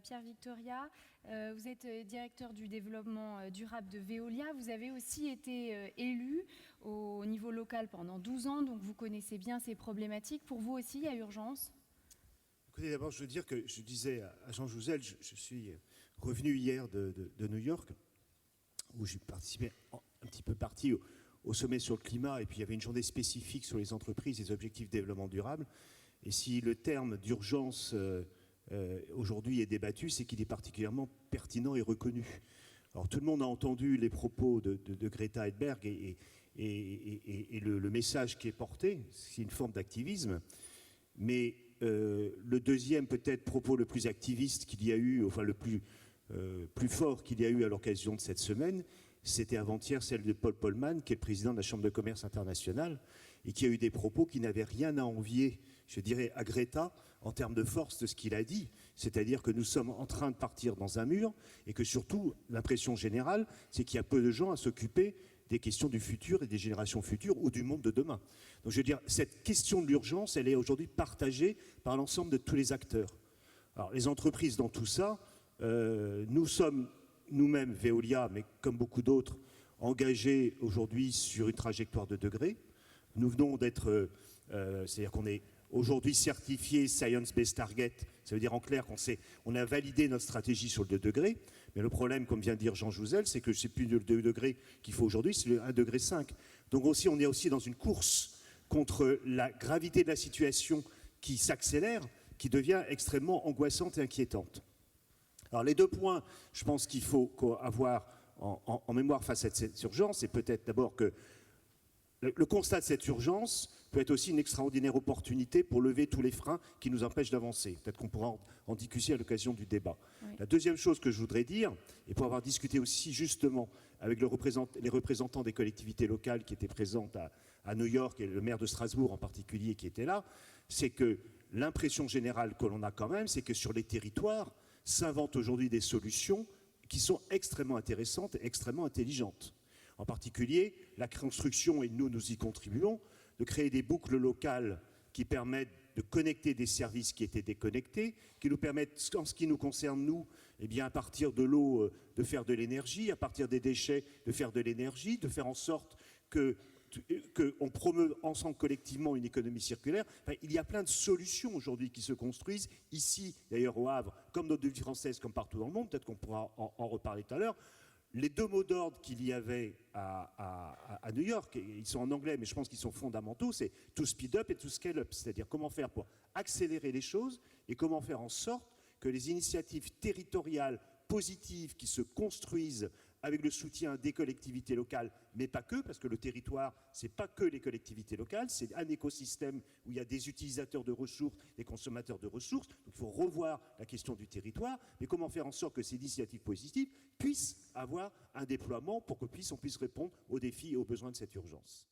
Pierre Victoria. Vous êtes directeur du développement durable de Veolia. Vous avez aussi été élu au niveau local pendant 12 ans, donc vous connaissez bien ces problématiques. Pour vous aussi, il y a urgence? Écoutez, d'abord, je veux dire que je disais à Jean Jouzel, je suis revenu hier de New York, où j'ai participé un petit peu parti au sommet sur le climat, et puis il y avait une journée spécifique sur les entreprises et les objectifs de développement durable. Et si le terme d'urgence aujourd'hui est débattu, c'est qu'il est particulièrement pertinent et reconnu. Alors tout le monde a entendu les propos de Greta Thunberg et le message qui est porté, c'est une forme d'activisme, mais le deuxième peut-être propos le plus activiste qu'il y a eu, enfin le plus fort qu'il y a eu à l'occasion de cette semaine, c'était avant-hier celle de Paul Polman, qui est le président de la Chambre de commerce internationale, et qui a eu des propos qui n'avaient rien à envier, je dirais, à Greta, en termes de force de ce qu'il a dit. C'est-à-dire que nous sommes en train de partir dans un mur, et que surtout, l'impression générale, c'est qu'il y a peu de gens à s'occuper des questions du futur et des générations futures ou du monde de demain. Donc je veux dire, cette question de l'urgence, elle est aujourd'hui partagée par l'ensemble de tous les acteurs. Alors les entreprises dans tout ça, nous sommes nous-mêmes, Veolia, mais comme beaucoup d'autres, engagés aujourd'hui sur une trajectoire de degrés. Nous venons d'être, c'est-à-dire qu'on est aujourd'hui certifié Science-Based Target, ça veut dire en clair qu'on a validé notre stratégie sur le 2 degrés, mais le problème, comme vient de dire Jean Jouzel, c'est que c'est plus le 2 degrés qu'il faut aujourd'hui, c'est le 1,5 degré. Donc aussi, on est aussi dans une course contre la gravité de la situation qui s'accélère, qui devient extrêmement angoissante et inquiétante. Alors les deux points, je pense qu'il faut avoir en mémoire face à cette urgence, c'est peut-être d'abord que le constat de cette urgence peut être aussi une extraordinaire opportunité pour lever tous les freins qui nous empêchent d'avancer. Peut-être qu'on pourra en discuter à l'occasion du débat. Oui. La deuxième chose que je voudrais dire, et pour avoir discuté aussi justement avec les représentants des collectivités locales qui étaient présentes à New York, et le maire de Strasbourg en particulier qui était là, c'est que l'impression générale que l'on a quand même, c'est que sur les territoires s'inventent aujourd'hui des solutions qui sont extrêmement intéressantes et extrêmement intelligentes. En particulier, la construction, et nous y contribuons, de créer des boucles locales qui permettent de connecter des services qui étaient déconnectés, qui nous permettent, en ce qui nous concerne, nous, eh bien, à partir de l'eau, de faire de l'énergie, à partir des déchets, de faire de l'énergie, de faire en sorte qu'on promeut ensemble collectivement une économie circulaire. Enfin, il y a plein de solutions aujourd'hui qui se construisent, ici d'ailleurs au Havre, comme dans d'autres villes françaises, comme partout dans le monde, peut-être qu'on pourra en reparler tout à l'heure. Les deux mots d'ordre qu'il y avait à New York, ils sont en anglais, mais je pense qu'ils sont fondamentaux, c'est « to speed up » et « to scale up », c'est-à-dire comment faire pour accélérer les choses et comment faire en sorte que les initiatives territoriales positives qui se construisent avec le soutien des collectivités locales, mais pas que, parce que le territoire, c'est pas que les collectivités locales, c'est un écosystème où il y a des utilisateurs de ressources, des consommateurs de ressources, donc il faut revoir la question du territoire, mais comment faire en sorte que ces initiatives positives puissent avoir un déploiement pour qu'on puisse répondre aux défis et aux besoins de cette urgence.